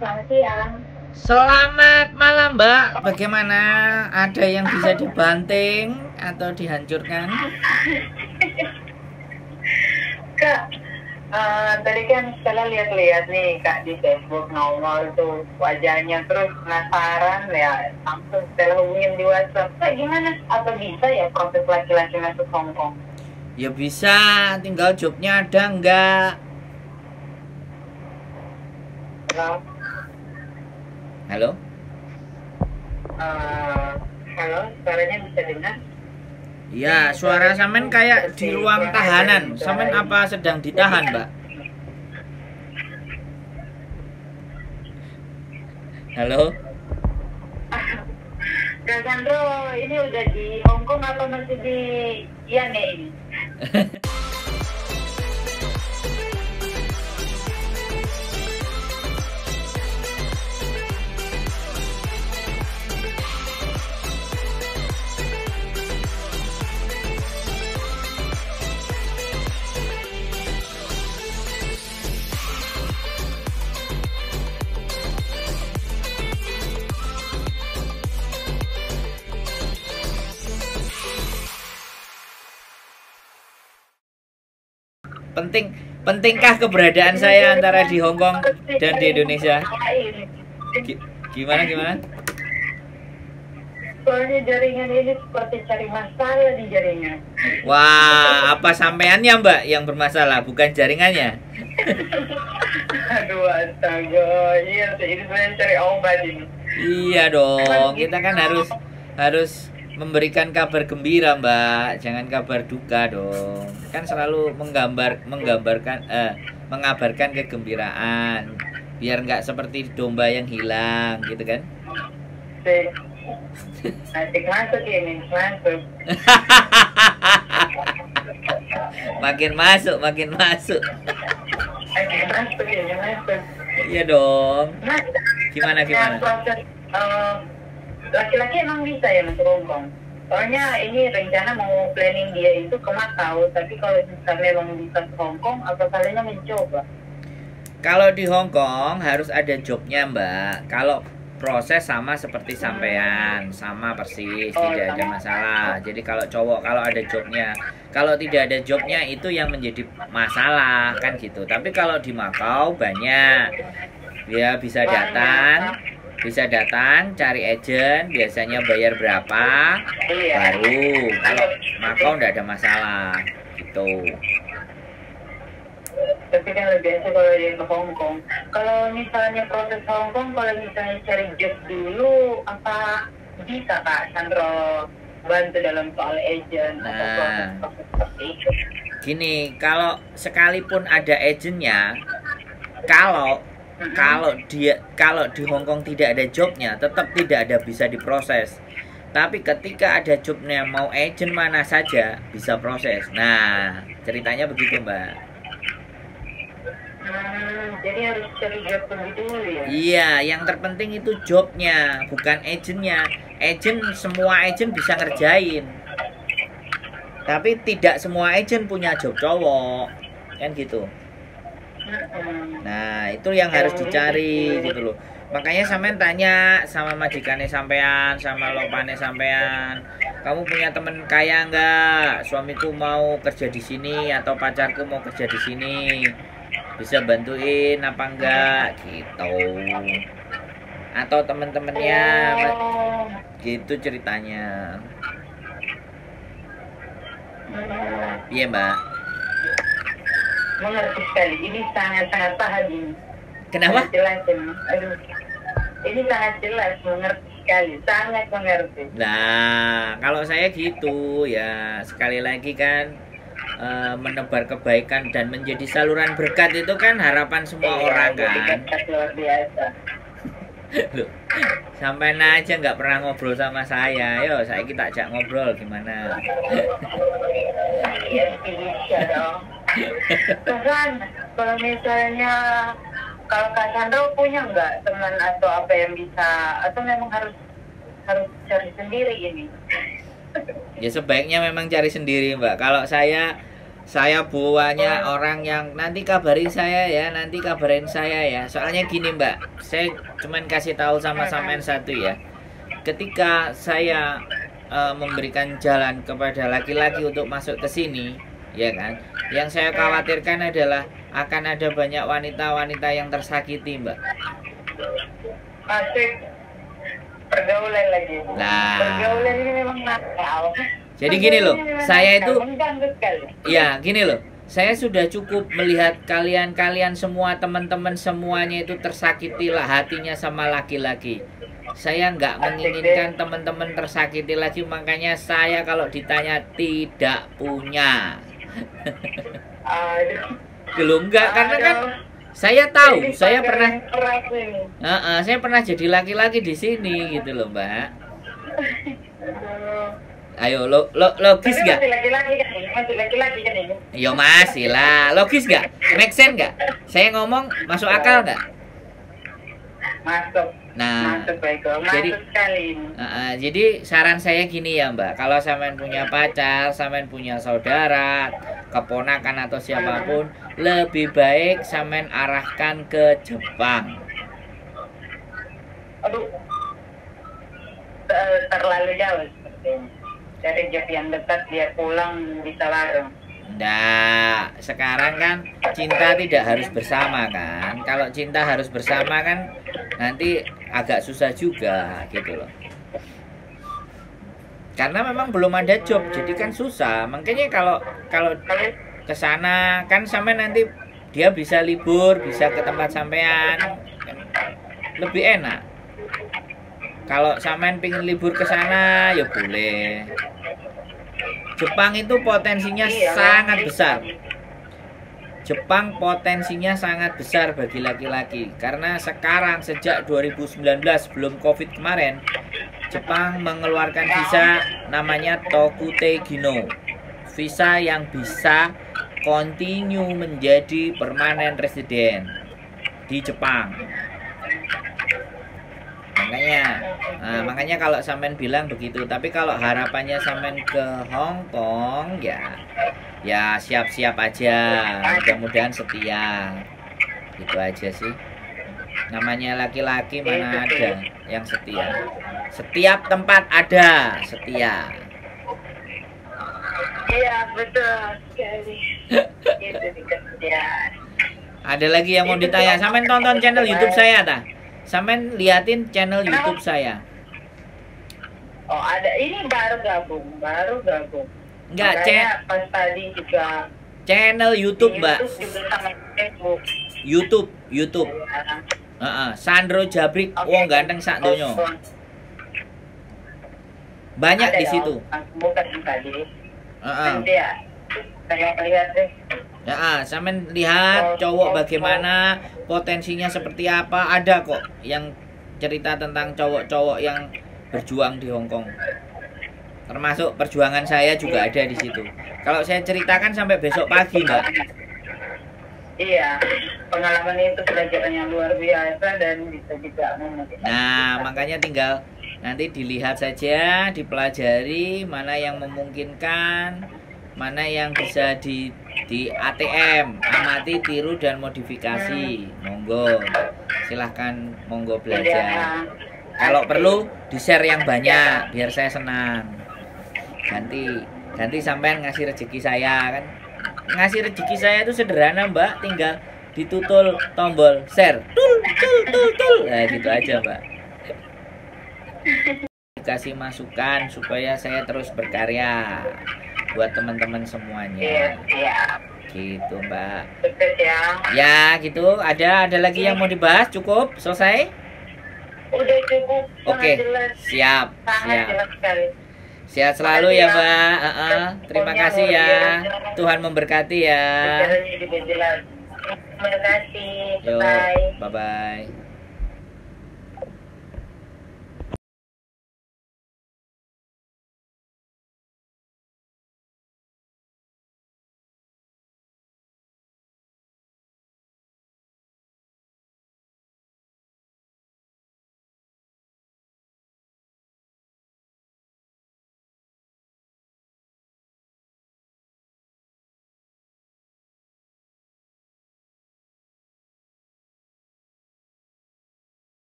selamat siang. Selamat malam, Mbak. Bagaimana? Ada yang bisa dibanting atau dihancurkan? Kak, tadi kan saya lihat-lihat nih Kak di Facebook nongol tuh wajahnya, terus penasaran ya, langsung saya hubungin di WhatsApp. Kak, gimana? Apa bisa ya proses laki-laki masuk Hong Kong? Ya bisa, tinggal jobnya ada enggak? Halo? Halo? Halo, suaranya bisa dengar? Iya, suara Samen kayak di ruang tahanan. Samen apa sedang ditahan, Mbak? Halo? Kak Sandro, ini udah di Hong Kong atau masih di Yane ini? Pentingkah keberadaan saya antara di Hong Kong dan di Indonesia? Gimana? Soalnya jaringan ini seperti cari masalah di jaringan. Wah, apa sampeannya, Mbak, yang bermasalah, bukan jaringannya? Aduh, astaga. Iya, ini sebenarnya cari obat ini. Iya dong, kita kan harus memberikan kabar gembira, Mbak. Jangan kabar duka dong. Kan selalu mengabarkan kegembiraan. Biar nggak seperti domba yang hilang, gitu kan? Asik masuk ini, masuk. Makin masuk. Asik masuk ini, masuk. Iya dong. Nah, Gimana? proses laki-laki emang bisa ya masuk Hong Kong? Soalnya ini rencana mau planning dia itu ke Macau, tapi kalau misalnya memang bisa ke Hong Kong, apa salahnya mencoba? Kalau di Hong Kong harus ada jobnya, Mbak. Kalau proses sama seperti sampean, sama persis, tidak ada masalah. Jadi kalau cowok kalau ada jobnya, kalau tidak ada jobnya itu yang menjadi masalah kan gitu. Tapi kalau di Macau banyak, ya bisa datang, cari agent, biasanya bayar berapa, baru. Kalau Macau nggak ada masalah, gitu. Tapi kan lebih biasa kalau dia ke Hong Kong. Kalau misalnya proses Hong Kong, kalau misalnya cari job dulu, apa bisa Kak Sandro bantu dalam soal agent atau proses seperti itu? Gini, kalau sekalipun ada agentnya, kalau di Hong Kong tidak ada jobnya, tetap tidak ada bisa diproses. Tapi ketika ada jobnya, mau agent mana saja bisa proses. Nah, ceritanya begitu, Mbak. Jadi harus cari job terlebih dulu ya? Iya, yang terpenting itu jobnya, bukan agentnya. Semua agent bisa ngerjain. Tapi tidak semua agent punya job cowok, kan gitu. Nah, itu yang harus dicari gitu loh. Makanya sampean tanya sama majikannya sampean, sama lopane sampean, kamu punya temen kaya nggak? Suamiku mau kerja di sini atau pacarku mau kerja di sini, bisa bantuin apa enggak gitu. Atau temen-temennya gitu ceritanya. Iya, Mbak. Mengerti sekali, ini sangat-sangat paham ini. Kenapa? Jelas ini. Aduh, ini sangat jelas, mengerti sekali, sangat mengerti. Nah, kalau saya gitu ya, sekali lagi kan menebar kebaikan dan menjadi saluran berkat itu kan harapan semua orang kan. Luar biasa. Loh, sampai aja nggak pernah ngobrol sama saya. Yo, saya kita ajak ngobrol gimana? Iya, bisa dong. Kan, kalau misalnya Kak Sandro punya nggak teman atau apa yang bisa, atau memang harus cari sendiri ini? Ya sebaiknya memang cari sendiri, Mbak. Kalau saya saya buahnya orang yang nanti kabarin saya ya, nanti kabarin saya ya. Soalnya gini Mbak, saya cuman kasih tahu sama sampean satu ya. Ketika saya memberikan jalan kepada laki-laki untuk masuk ke sini, ya kan? Yang saya khawatirkan adalah akan ada banyak wanita-wanita yang tersakiti, Mbak. Asik. Pergaulan lagi. Nah. Pergaulan ini memang nakal. Jadi gini loh, saya itu mengganggu sekali. ya gini loh. Saya sudah cukup melihat kalian-kalian semua, teman-teman semuanya itu tersakiti lah hatinya sama laki-laki. Saya nggak menginginkan teman-teman tersakiti lagi, makanya saya kalau ditanya tidak punya. Aduh. Belum enggak, karena kan saya tahu, saya pernah jadi laki-laki di sini gitu loh, Mbak. Ayo logis Tapi nggak? masih laki-laki kan ini. Yo masih lah, logis nggak? Make sense nggak? Saya ngomong masuk akal nggak? Masuk. Nah, Masuk baiklah. jadi- Masuk sekali. Jadi saran saya gini ya Mbak, kalau sampean punya pacar, sampean punya saudara, keponakan atau siapapun, lebih baik sampean arahkan ke Jepang. Aduh. Terlalu jauh sepertinya. Dari job yang dekat dia pulang bisa larang. Nah, sekarang kan cinta tidak harus bersama kan. Kalau cinta harus bersama kan nanti agak susah juga gitu loh. Karena memang belum ada job, jadi kan susah. Makanya kalau ke sana kan sampai nanti dia bisa libur, bisa ke tempat sampean. Kan lebih enak. Kalau sampean pingin libur ke sana ya boleh. Jepang itu potensinya sangat besar. Jepang potensinya sangat besar bagi laki-laki. Karena sekarang sejak 2019 sebelum Covid kemarin, Jepang mengeluarkan visa namanya Tokute Gino. Visa yang bisa continue menjadi permanen resident di Jepang. Makanya kalau sampean bilang begitu, tapi kalau harapannya sampean ke Hong Kong ya siap-siap aja, mudah-mudahan setia. Gitu aja sih. Namanya laki-laki mana ada yang setia. Setiap tempat ada setia. Iya, betul sekali. Itu dikerjakan. Ada lagi yang mau ditanya, sampean tonton channel YouTube saya ta? Sampean liatin channel YouTube saya. Oh, ada. Ini baru gabung. Enggak, Makanya pas tadi juga channel YouTube, Mbak. YouTube juga sama Facebook. YouTube. Sandro Jabrik, wong ganteng sak donya. Banyak Ada di dong, situ. bukan yang tadi. Heeh. Nanti ya. Saya lihat deh. Sampean lihat cowok bagaimana, potensinya seperti apa, ada kok yang cerita tentang cowok-cowok yang berjuang di Hong Kong. Termasuk perjuangan saya juga ada di situ. Kalau saya ceritakan sampai besok pagi, Mbak. Iya, pengalaman itu pelajaran yang luar biasa dan bisa juga memotivasi. Nah, makanya tinggal nanti dilihat saja, dipelajari mana yang memungkinkan, mana yang bisa di ATM, amati, tiru dan modifikasi. Monggo, silahkan monggo belajar. Kalau perlu di-share yang banyak biar saya senang. Ganti sampean ngasih rezeki saya kan. Ngasih rezeki saya itu sederhana, Mbak, tinggal ditutul tombol share. Tul. Nah, gitu aja, Mbak. Kasih masukan supaya saya terus berkarya buat teman-teman semuanya. Iya. Gitu, Mbak. Sukses ya. Ya, gitu. Ada lagi yang mau dibahas? Cukup? Selesai? Udah cukup. Oke. Jelas. Siap. Sangat jelas sekali. Sehat selalu ya, Mbak. Terima kasih ya. Tuhan memberkati ya. Bicaranya juga jelas. Terima kasih. Yo, Bye. bye-bye.